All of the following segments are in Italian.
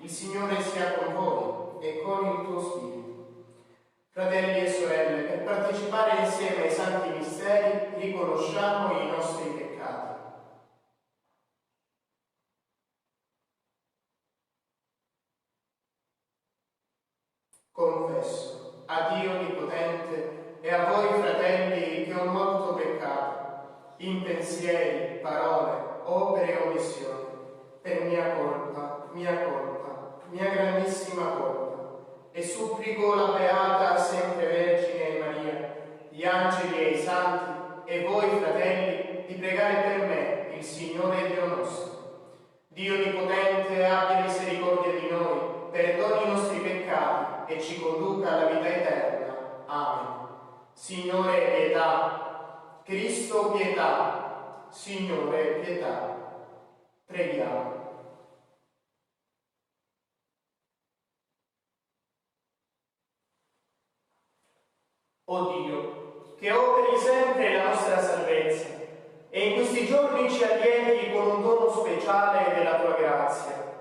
Il Signore sia con voi e con il tuo spirito. Fratelli e sorelle, per partecipare insieme ai santi misteri, riconosciamo i nostri peccati. Confesso a Dio Onnipotente e a voi, fratelli, che ho molto peccato, in pensieri, parole, opere e omissioni, per mia colpa, mia grandissima colpa, e supplico la Beata sempre Vergine Maria, gli angeli e i santi, e voi, fratelli, di pregare per me, il Signore Dio nostro. Dio Onnipotente abbia misericordia di noi, perdoni i nostri peccati e ci conduca alla vita eterna. Amen. Signore, pietà. Cristo, pietà. Signore, pietà. Preghiamo. O Dio, che operi sempre la nostra salvezza, e in questi giorni ci allieti con un dono speciale della tua grazia,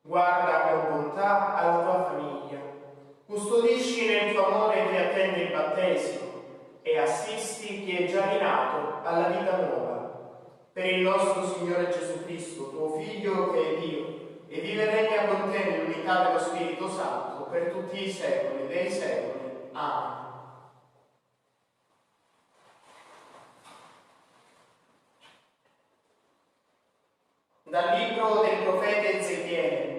guarda con bontà alla tua famiglia, custodisci nel tuo amore chi attende il battesimo e assisti chi è già rinato alla vita nuova. Per il nostro Signore Gesù Cristo, tuo Figlio che è Dio, e vive e regna con te nell'unità dello Spirito Santo per tutti i secoli dei secoli. Amen. Dal libro del profeta Ezechiele.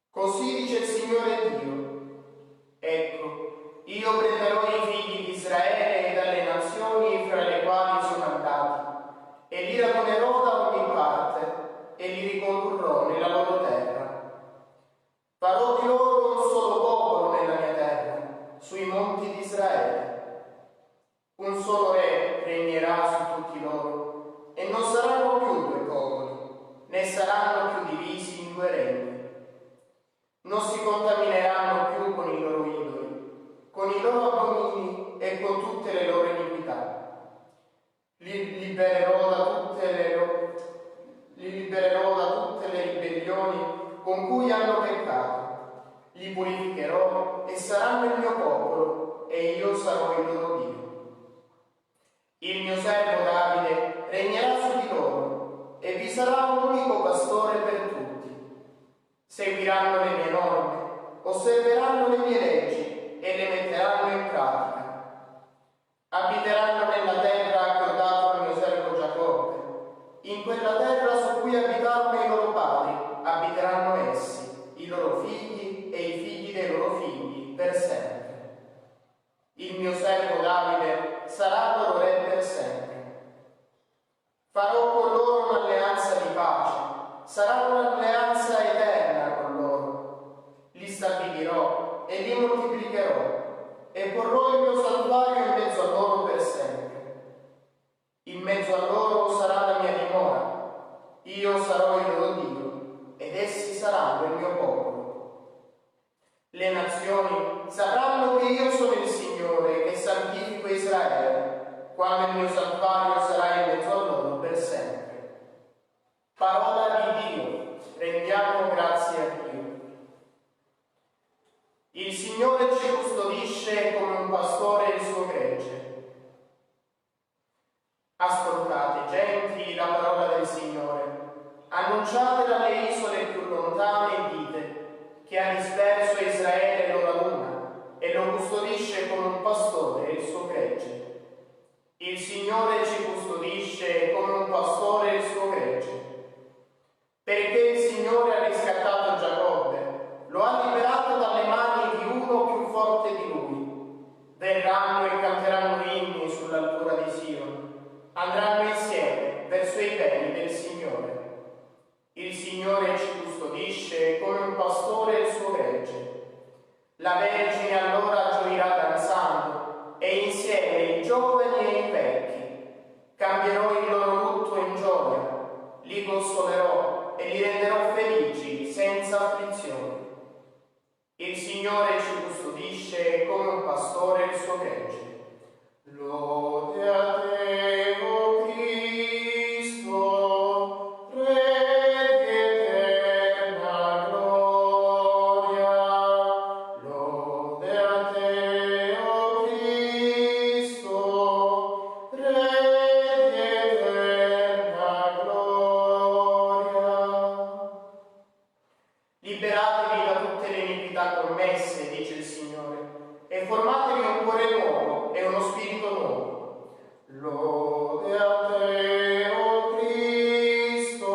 Così dice il Signore Dio: ecco, io prenderò i figli di Israele dalle nazioni fra le quali sono andati, e li radunerò da ogni parte, e li ricondurrò nella loro terra. Farò di loro un solo popolo nella mia terra, sui monti di Israele. Un solo re regnerà su tutti loro, e non saranno più due popoli, né saranno più divisi in due regni. Non si contamineranno più con i loro idoli, con i loro abomini e con tutte le loro iniquità. Li libererò da tutte le ribellioni con cui hanno peccato. Li purificherò e saranno il mio popolo, e io sarò il loro Dio. Il mio servo Davide regnerà su di loro, e vi sarà un unico pastore per tutti. Seguiranno le mie norme, osserveranno le mie leggi e le metteranno in pratica. Abiteranno nella terra che ho dato al mio servo Giacobbe. In quella terra su cui abitarono i loro padri, abiteranno essi, i loro figli e i figli dei loro figli, per sempre. Il mio servo Davide sarà loro re per sempre. Farò con loro un'alleanza di pace, sarà un'alleanza eterna con loro. Li stabilirò e li moltiplicherò, e porrò il mio santuario in mezzo a loro per sempre. In mezzo a loro sarà la mia dimora, io sarò il loro Dio, ed essi saranno il mio popolo. Le nazioni sapranno che io sono il Signore, che santifico Israele, quando il mio santuario sarà in mezzo a loro per sempre. Parola di Dio, rendiamo grazie a Dio. Il Signore ci custodisce come un pastore il suo gregge. Ascoltate, genti, la parola del Signore. Annunciatela alle isole più lontane e dite che ha disperso Israele lo raduna e lo custodisce come un pastore il suo gregge. Il Signore ci custodisce come un pastore il suo gregge. Perché il Signore ha riscattato Giacobbe, lo ha liberato dalle mani di uno più forte di lui. Verranno e canteranno inni sull'altura di Sion, andranno insieme verso i beni del Signore. Il Signore ci custodisce come un pastore il suo gregge. La Vergine allora gioirà danzando, e insieme i giovani e i vecchi. Cambierò il loro lutto in gioia, li consolerò e li renderò felici senza afflizione. Il Signore ci custodisce come un pastore il suo gregge. Lode a te, o Cristo, Re di eterna Lode a te, o Cristo,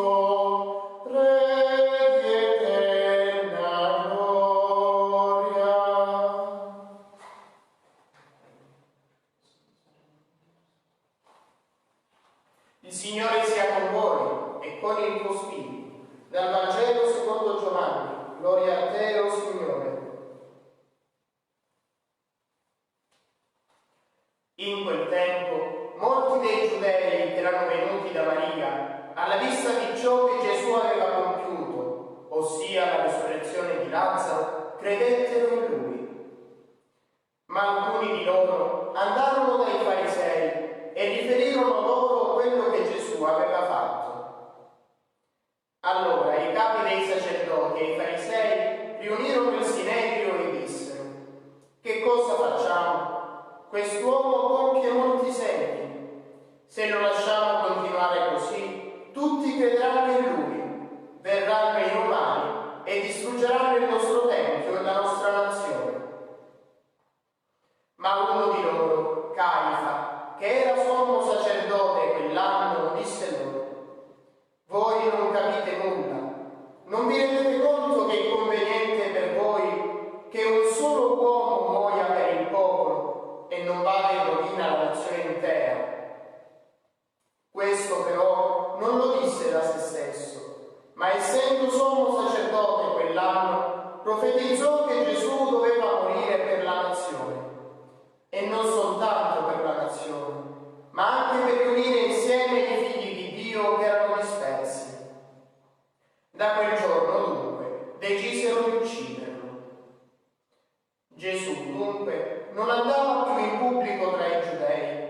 Re di eterna gloria. Il Signore sia con voi e con il tuo spirito. Dal Vangelo secondo Giovanni. Gloria a te, o Signore. In quel tempo, molti dei giudei che erano venuti da Maria, alla vista di ciò che Gesù aveva compiuto, ossia la resurrezione di Lazzaro, credettero in lui. Ma alcuni di loro andarono dai farisei e riferirono loro quello che Gesù aveva fatto. Allora i capi dei sacerdoti e i farisei riunirono il sinedrio e dissero: che cosa facciamo? Quest'uomo compie molti segni. Se lo lasciamo continuare così, tutti crederanno in lui, verranno i romani e distruggeranno il nostro tempio e la nostra nazione. Ma uno di loro, Caifa, che era sommo sacerdote quell'anno, disse loro: voi non capite nulla, non vi rendete conto che è conveniente per voi che un solo uomo muoia per il popolo e non vada in rovina la nazione intera. Questo però non lo disse da se stesso, ma essendo sommo sacerdote quell'anno, profetizzò che Gesù doveva morire per la nazione, e non soltanto per la nazione, ma anche per riunire insieme i figli di Dio che erano dispersi. Da quel giorno dunque decisero di ucciderlo. Gesù dunque non andava più in pubblico tra i giudei,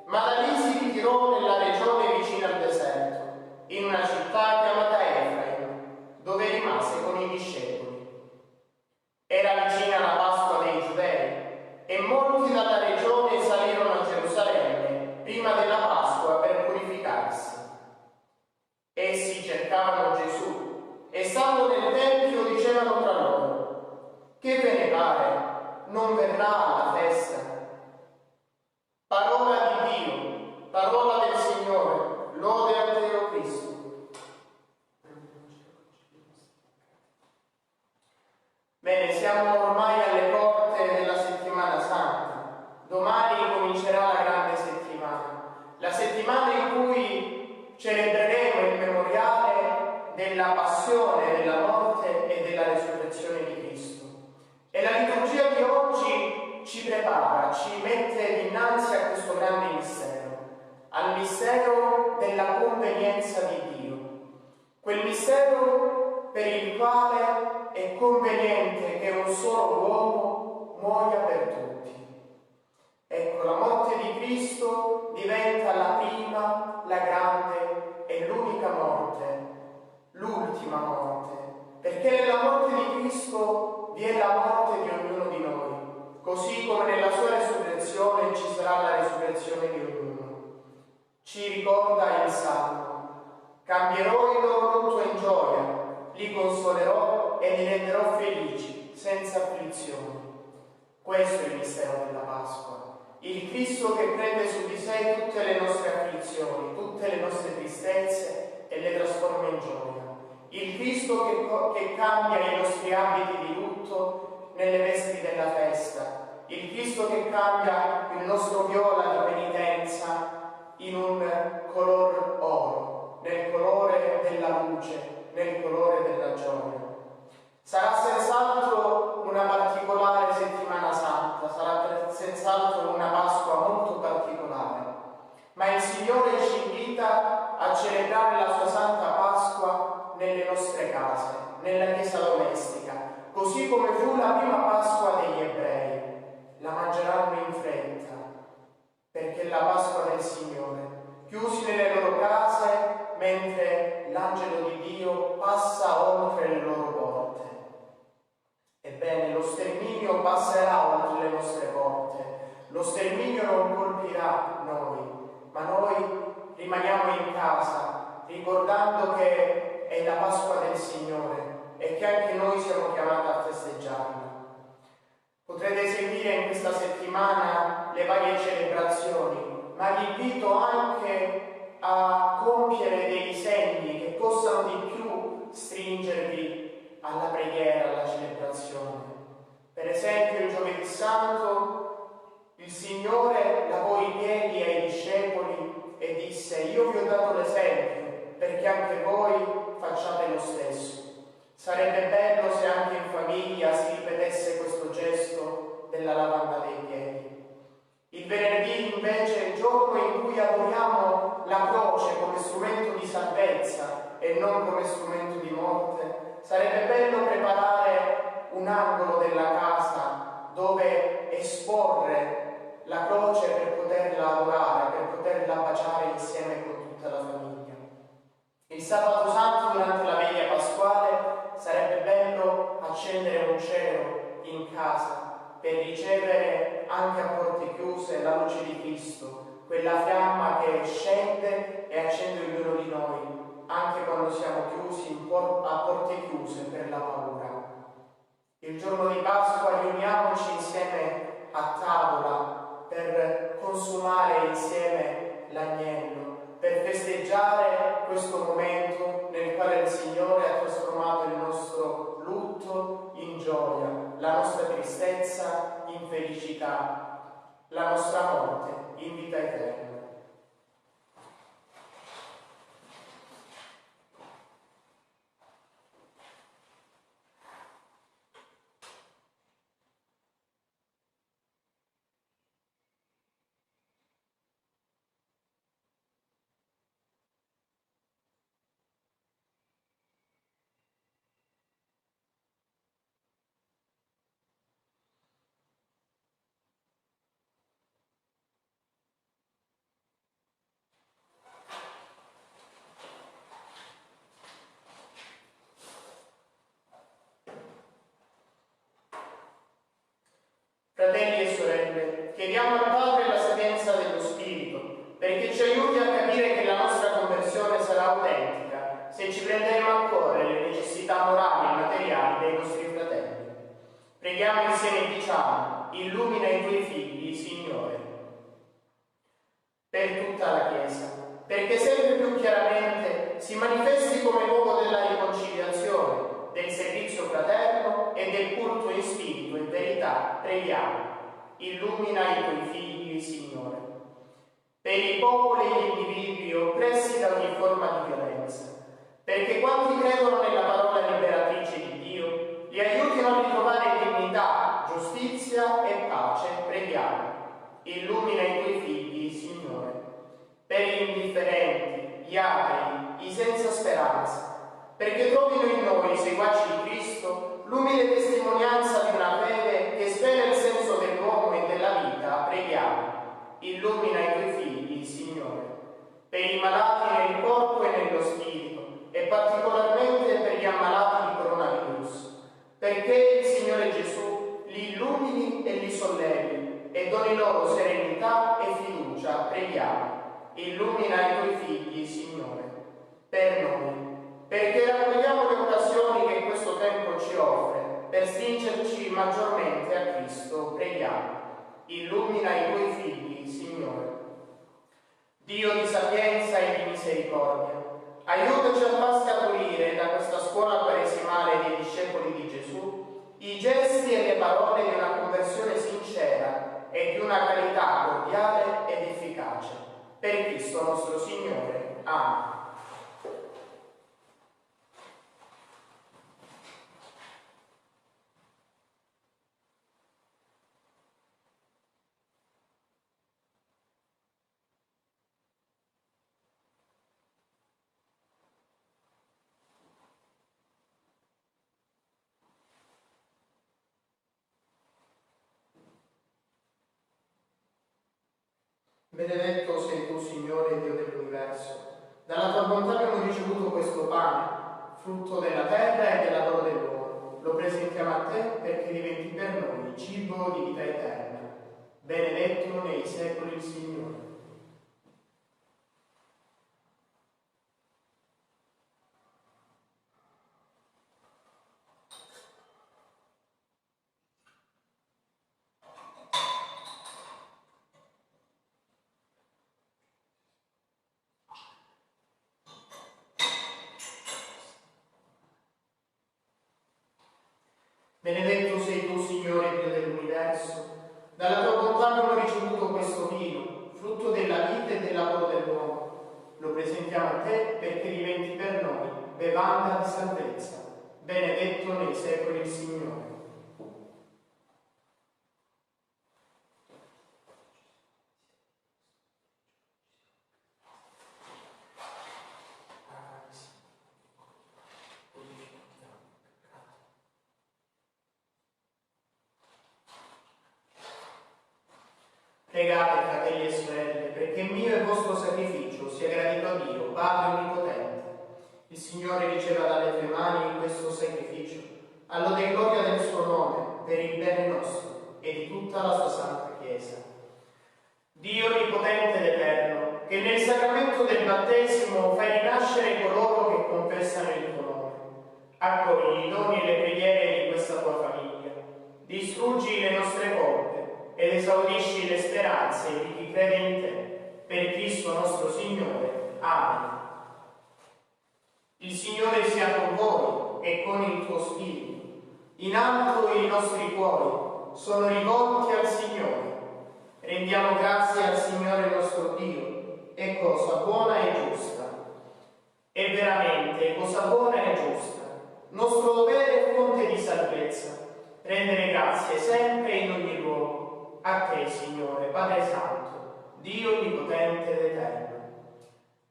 ma da lì si ritirò nella regione vicina al deserto, in una città chiamata Efraim, dove rimase con i discepoli. Era vicina la Pasqua dei Giudei e molti dalla regione salirono a Gerusalemme prima della Pasqua per purificarsi. Essi cercavano Gesù e stando nel Tempio dicevano tra loro: che ve ne pare? Non verrà alla festa? Parola di Dio, parola del Signore, lode a te, o Cristo. Bene, siamo ormai alle porte della settimana santa. Domani comincerà la grande settimana, la settimana in cui celebreremo il memoriale della passione, della morte e della resurrezione di Cristo. E la liturgia di oggi ci prepara, ci mette dinanzi a questo grande mistero, al mistero della convenienza di Dio, quel mistero per il quale è conveniente che un solo uomo muoia per tutti. Ecco, la morte di Cristo diventa la prima, la grande e l'unica morte, l'ultima morte, perché nella morte di Cristo vi è la morte di ognuno di noi, così come nella sua resurrezione ci sarà la resurrezione di ognuno. Ci ricorda il Salmo: cambierò il loro lutto in gioia, li consolerò e li renderò felici, senza afflizioni. Questo è il mistero della Pasqua, il Cristo che prende su di sé tutte le nostre afflizioni, tutte le nostre tristezze e le trasforma in gioia. Il Cristo che cambia i nostri abiti di lutto nelle vesti della festa. Il Cristo che cambia il nostro viola di penitenza in un color oro, nel colore della luce, nel colore della gioia. Sarà senz'altro una particolare settimana santa, sarà senz'altro una Pasqua molto particolare, ma il Signore ci invita a celebrare la sua Santa Pasqua nelle nostre case, nella Chiesa domestica, così come fu la prima Pasqua degli ebrei. La mangeranno in fretta, perché è la Pasqua del Signore, chiusi nelle loro case, mentre l'angelo di Dio passa oltre le loro porte. Ebbene, lo sterminio passerà oltre le nostre porte, lo sterminio non colpirà noi, ma noi rimaniamo in casa, ricordando che è la Pasqua del Signore e che anche noi siamo chiamati a festeggiarla. Potrete seguire in questa settimana le varie celebrazioni, ma vi invito anche a compiere dei segni che possano di più stringervi alla preghiera, alla celebrazione. Per esempio, il Giovedì Santo, il Signore lavò i piedi ai discepoli e disse: io vi ho dato l'esempio perché anche voi facciate lo stesso. Sarebbe bello se anche in famiglia si ripetesse questo gesto della lavanda dei piedi. Il venerdì invece è il giorno in cui adoriamo la croce come strumento di salvezza e non come strumento di morte. Sarebbe bello preparare un angolo della casa dove esporre la croce per poterla adorare, per poterla baciare insieme con tutta la famiglia. Il sabato santo, durante la veglia pasquale, sarebbe bello accendere un cero in casa per ricevere anche a porte chiuse la luce di Cristo, quella fiamma che scende e accende ognuno di noi, anche quando siamo chiusi a porte chiuse per la paura. Il giorno di Pasqua riuniamoci insieme a tavola per consumare insieme l'agnello, per festeggiare questo momento nel quale il Signore ha trasformato il nostro lutto in gioia, la nostra tristezza in felicità, la nostra morte in vita eterna. Fratelli e sorelle, chiediamo al Padre la sapienza dello Spirito, perché ci aiuti a capire che la nostra conversione sarà autentica se ci prenderemo a cuore le necessità morali e materiali dei nostri fratelli. Preghiamo insieme e diciamo: illumina i tuoi figli, Signore. Per tutta la Chiesa, perché sempre più chiaramente si manifesti come luogo della riconciliazione, del servizio fraterno e del culto in spirito e verità, preghiamo: illumina i tuoi figli, Signore. Per i popoli e gli individui oppressi da ogni forma di violenza, perché quanti credono nella parola liberatrice di Dio li aiutino a ritrovare dignità, giustizia e pace, preghiamo: illumina i tuoi figli, Signore. Per gli indifferenti, gli atei, i senza speranza, perché trovino in noi, seguaci di Cristo, l'umile testimonianza di una fede che svela il senso dell'uomo e della vita, preghiamo: illumina i tuoi figli, Signore. Per i malati nel corpo e nello spirito, e particolarmente per gli ammalati di coronavirus, perché il Signore Gesù li illumini e li sollevi e doni loro serenità e fiducia, preghiamo: illumina i tuoi figli, Signore. Per noi, perché raccogliamo le occasioni che questo tempo ci offre per stringerci maggiormente a Cristo, preghiamo: illumina i tuoi figli, Signore. Dio di sapienza e di misericordia, aiutaci a far scaturire da questa scuola quaresimale dei discepoli di Gesù i gesti e le parole di una conversione sincera e di una carità cordiale ed efficace. Per Cristo nostro Signore. Amen. Benedetto sei tu, Signore, Dio dell'universo. Dalla tua bontà abbiamo ricevuto questo pane, frutto della terra e del lavoro dell'uomo. Lo presentiamo a te perché diventi per noi cibo di vita eterna. Benedetto nei secoli il Signore. Benedetto sei tu, Signore Dio dell'universo. Dalla tua bontà abbiamo ricevuto questo vino, frutto della vita e del lavoro dell'uomo. Lo presentiamo a te perché diventi per noi bevanda di salvezza. Benedetto nei secoli il Signore. Pregate, fratelli e sorelle, perché mio e vostro sacrificio sia gradito a Dio, Padre Onnipotente. Il Signore riceva dalle tue mani questo sacrificio, a lode e gloria del suo nome, per il bene nostro e di tutta la sua santa Chiesa. Dio Onnipotente ed Eterno, che nel sacramento del battesimo fai rinascere coloro che confessano il tuo nome, accogli i doni e le preghiere di questa tua famiglia, distruggi le nostre colpe ed esaudisci le speranze di chi crede in te, per Cristo nostro Signore. Amen. Il Signore sia con voi e con il tuo spirito. In alto i nostri cuori sono rivolti al Signore. Rendiamo grazie al Signore nostro Dio, è cosa buona e giusta. È veramente cosa buona e giusta, nostro dovere e fonte di salvezza, rendere grazie sempre in ogni luogo a te, Signore, Padre Santo, Dio Onnipotente ed Eterno.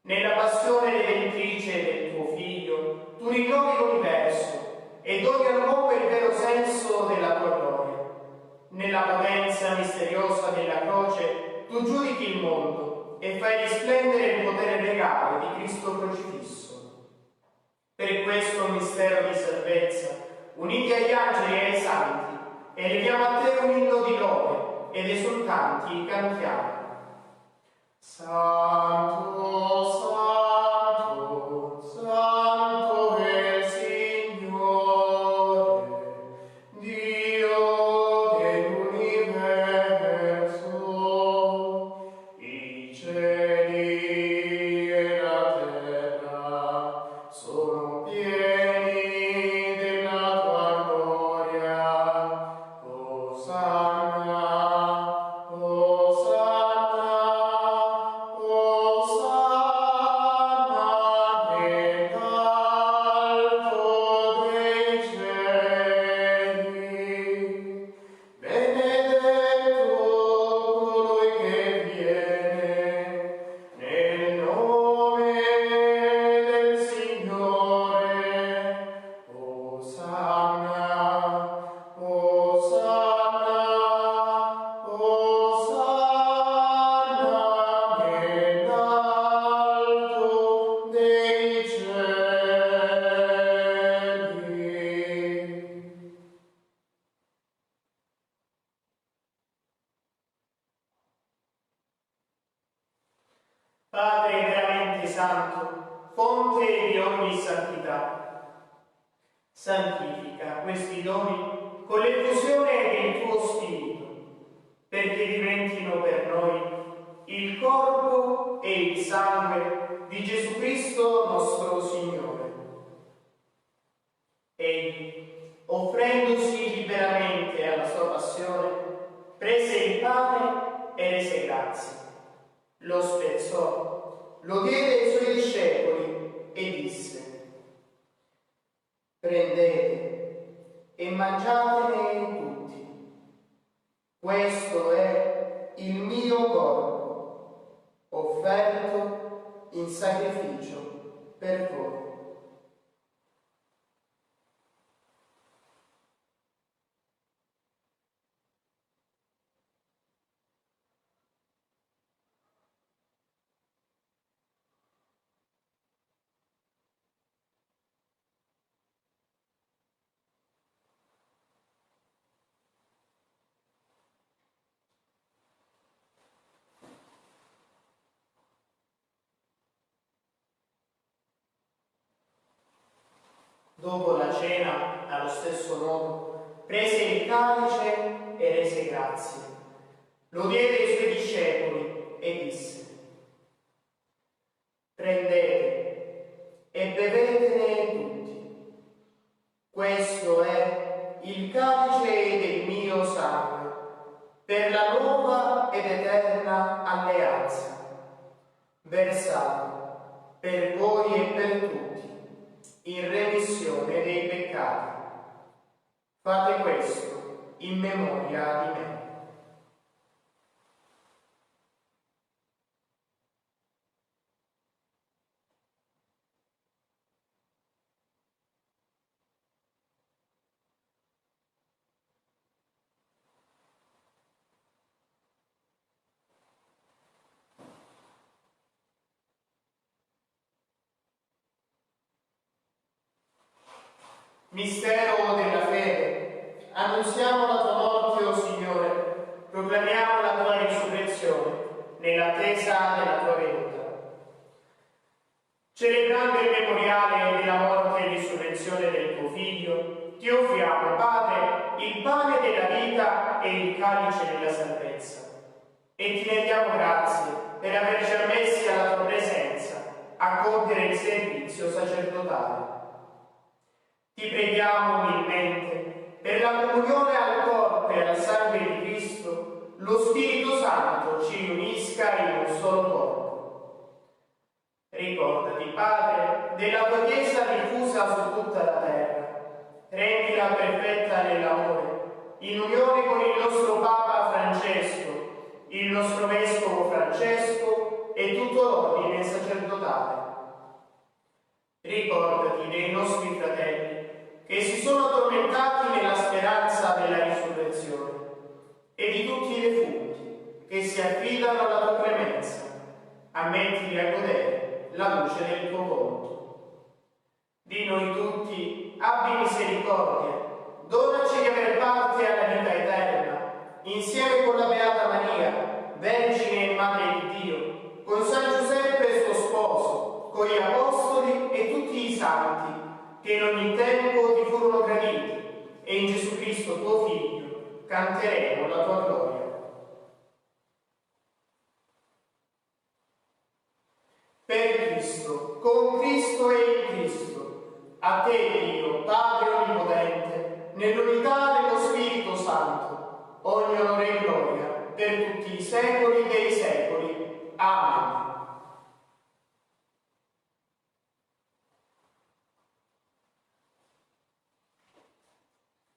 Nella passione redemptrice del tuo Figlio, tu rinnovi l'universo e doni all'uomo il vero senso della tua gloria. Nella potenza misteriosa della croce, tu giudichi il mondo e fai risplendere il potere legale di Cristo crocifisso. Per questo mistero di salvezza, uniti agli angeli e ai santi, eleviamo a te un inno di lode ed esultanti cantiamo. Santo, santo, santo è il Signore, Dio dell'universo. I cieli e la terra sono pieni della tua gloria. Osanna, Osanna, Osanna nell'alto dei cieli. Benedetto colui che viene nel nome del Signore. Osanna, Osanna, Osanna nell'alto dei cieli. Padre veramente santo, fonte di ogni santità, santifica questi doni con l'effusione del tuo Spirito, perché diventino per noi il corpo e il sangue di Gesù Cristo nostro Signore. Egli, offrendosi liberamente alla sua passione, prese il pane e rese grazie. Lo spezzò, lo diede ai suoi discepoli e disse: prendete e mangiatene tutti. Questo è il mio corpo, offerto in sacrificio per voi. Dopo la cena, allo stesso modo, prese il calice e rese grazie. Lo diede ai suoi discepoli e disse: prendete e bevetene tutti. Questo è il il calice del mio sangue, per la nuova ed eterna alleanza, versato per voi e per tutti, in remissione dei peccati. Fate questo in memoria di me. Mistero della fede. Annunziamo la tua morte, o Signore, proclamiamo la tua risurrezione nell'attesa della tua venuta. Celebrando il memoriale della morte e risurrezione del tuo Figlio, ti offriamo, Padre, il pane della vita e il calice della salvezza. E ti rendiamo grazie per averci ammessi alla tua presenza a compiere il servizio sacerdotale. Ti preghiamo umilmente per la comunione al corpo e al sangue di Cristo, lo Spirito Santo ci unisca in un solo corpo. Ricordati, Padre, della tua Chiesa diffusa su tutta la terra. Rendila perfetta nell'amore, in unione con il nostro Papa Francesco, il nostro Vescovo Francesco e tutto l'ordine sacerdotale. Ricordati dei nostri fratelli che si sono addormentati nella speranza della risurrezione e di tutti i defunti che si affidano alla tua clemenza. Ammettili a godere la luce del tuo volto. Di noi tutti abbi misericordia, donaci di aver parte alla vita eterna, insieme con la Beata Maria, Vergine e Madre di Dio, con San Giuseppe suo sposo, con gli Apostoli e tutti i santi, che in ogni tempo ti furono graditi, e in Gesù Cristo tuo Figlio canteremo la tua gloria. Per Cristo, con Cristo e in Cristo, a te Dio, Padre Onnipotente, nell'unità dello Spirito Santo, ogni onore e gloria per tutti i secoli dei secoli. Amen.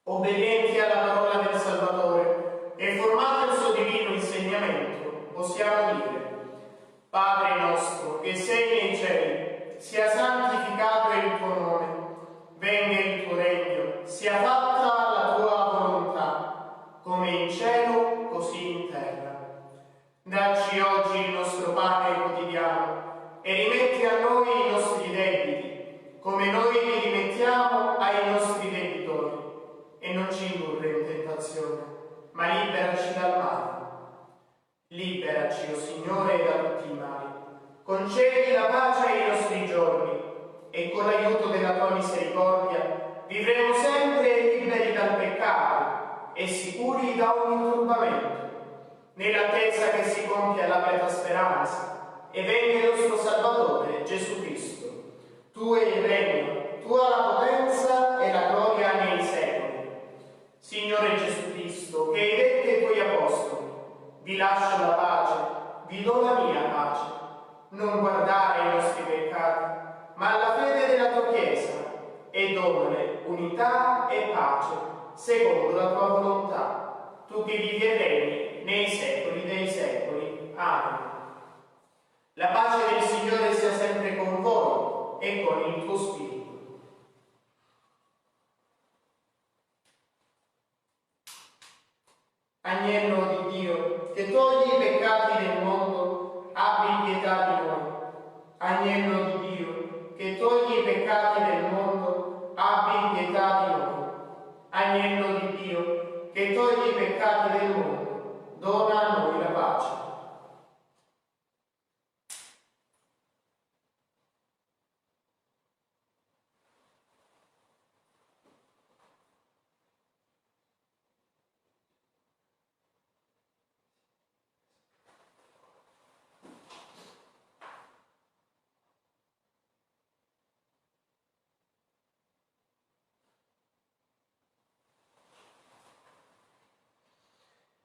Obbedienti alla parola del Salvatore e formati al suo divino insegnamento, possiamo dire: Padre nostro, che sei nei cieli, sia santificato il tuo nome, venga il tuo regno, sia fatta la tua volontà, come in cielo, così in terra. Dacci oggi il nostro pane quotidiano e rimetti a noi i nostri debiti, come noi li rimettiamo ai nostri debitori. E non ci indurre in tentazione, ma liberaci dal male. Liberaci, o Signore, da tutti i mali. Concedi la pace ai nostri giorni e con l'aiuto della tua misericordia vivremo sempre liberi dal peccato e sicuri da ogni turbamento, nell'attesa che si compia la beata speranza e venga il nostro Salvatore, Gesù Cristo. Tu è il regno, tua la potenza e la gloria nei secoli. Signore Gesù Cristo, che hai detto ai tuoi apostoli: vi lascio la pace, vi do la mia pace. Non guardare i nostri peccati, ma alla fede della tua Chiesa, e donale unità e pace, secondo la tua volontà, tu che vivi e regni nei secoli dei secoli. Amen. La pace del Signore sia sempre con voi e con il tuo Spirito. Agnello di Dio, che togli i peccati del mondo, abbi pietà di noi. Agnello di Dio, che togli i peccati del mondo, abbi pietà di noi. Agnello di Dio, che togli i peccati del mondo, dona a noi la pace.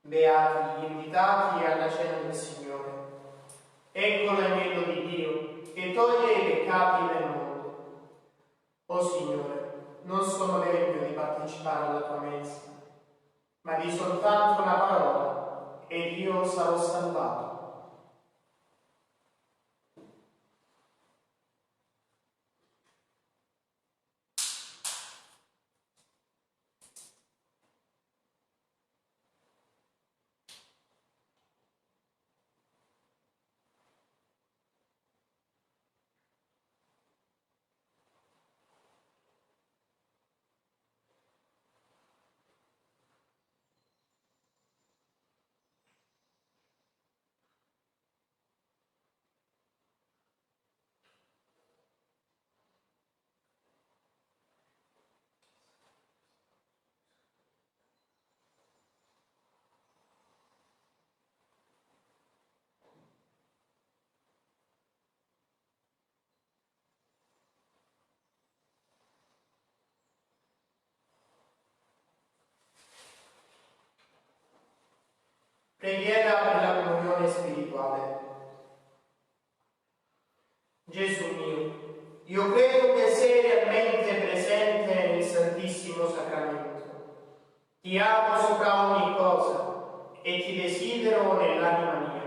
Beati gli invitati alla cena del Signore. Ecco l'agnello di Dio che toglie i peccati del mondo. O Signore, non sono degno di partecipare alla tua mensa, ma di soltanto una parola ed io sarò salvato. Preghiera per la comunione spirituale. Gesù mio, io credo che sei realmente presente nel Santissimo Sacramento. Ti amo sopra ogni cosa e ti desidero nell'anima mia.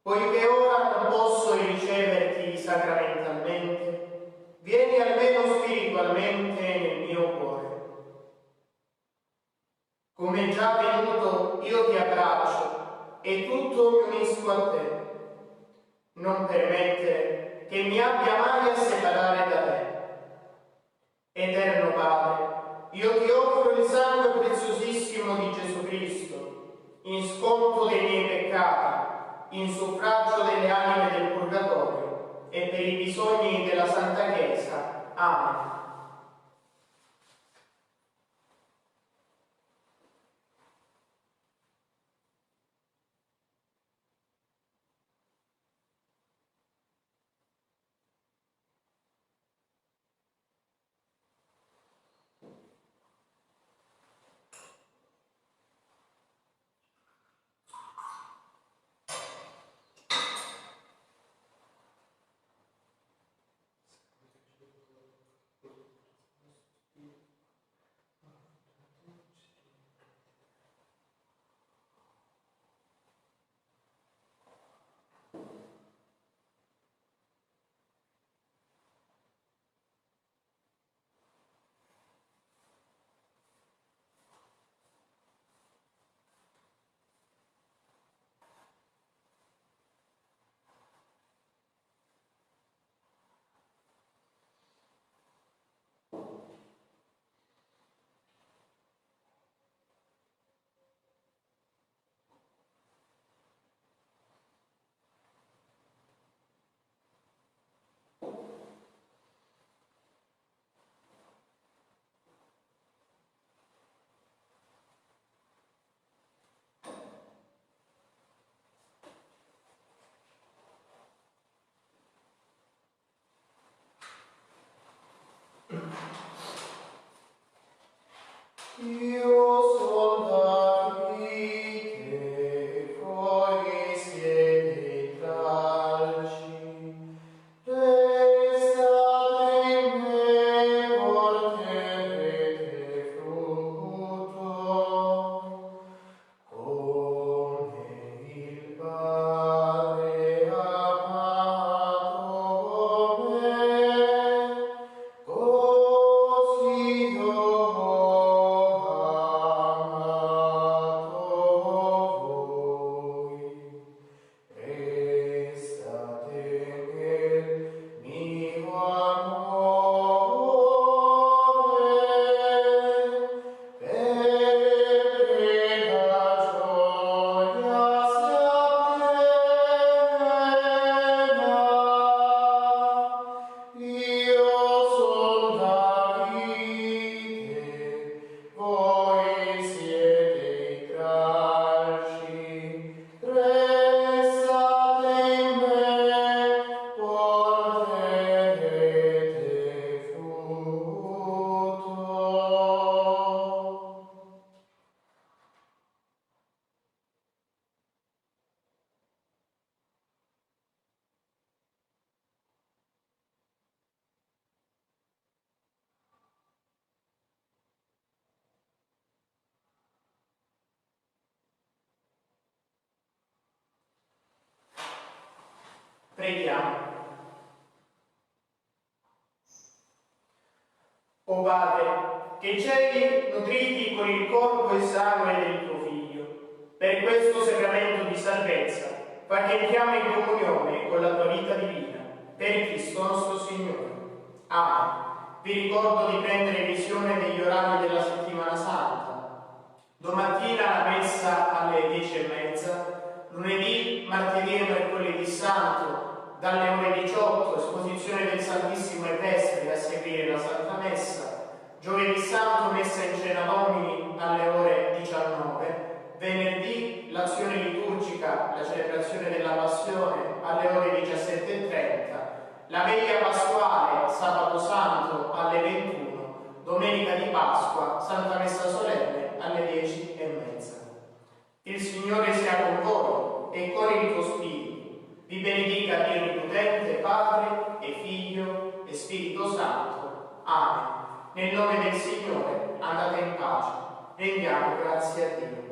Poiché ora non posso riceverti sacramentalmente, vieni almeno spiritualmente nel mio cuore. Come già venuto, io ti abbraccio e tutto mi unisco a te. Non permettere che mi abbia mai a separare da te. Eterno Padre, io ti offro il sangue preziosissimo di Gesù Cristo, in sconto dei miei peccati, in suffragio delle anime del purgatorio e per i bisogni della Santa Chiesa. Amen. Io soldati che fuori siete tralci, restate in me, porterete frutto, come il Padre ha amato me, così io Preghiamo. O Padre, che ci hai nutriti con il corpo e sangue del tuo Figlio, per questo sacramento di salvezza, fa che entriamo in comunione con la tua vita divina, per Cristo nostro Signore. Amen. Vi ricordo di prendere visione degli orari della settimana santa. Domattina la messa alle 10:30, lunedì, martedì e mercoledì santo dalle ore 18, esposizione del Santissimo e Vespri a seguire la Santa Messa, giovedì santo messa in cena Domini alle ore 19, venerdì l'azione liturgica, la celebrazione della Passione alle ore 17:30, la veglia pasquale sabato santo alle 21, domenica di Pasqua, Santa Messa solenne alle 10:30. Il Signore sia con voi e con il tuo spirito. Vi benedica Dio Onnipotente, Padre e Figlio e Spirito Santo. Amen. Nel nome del Signore andate in pace. Rendiamo grazie a Dio.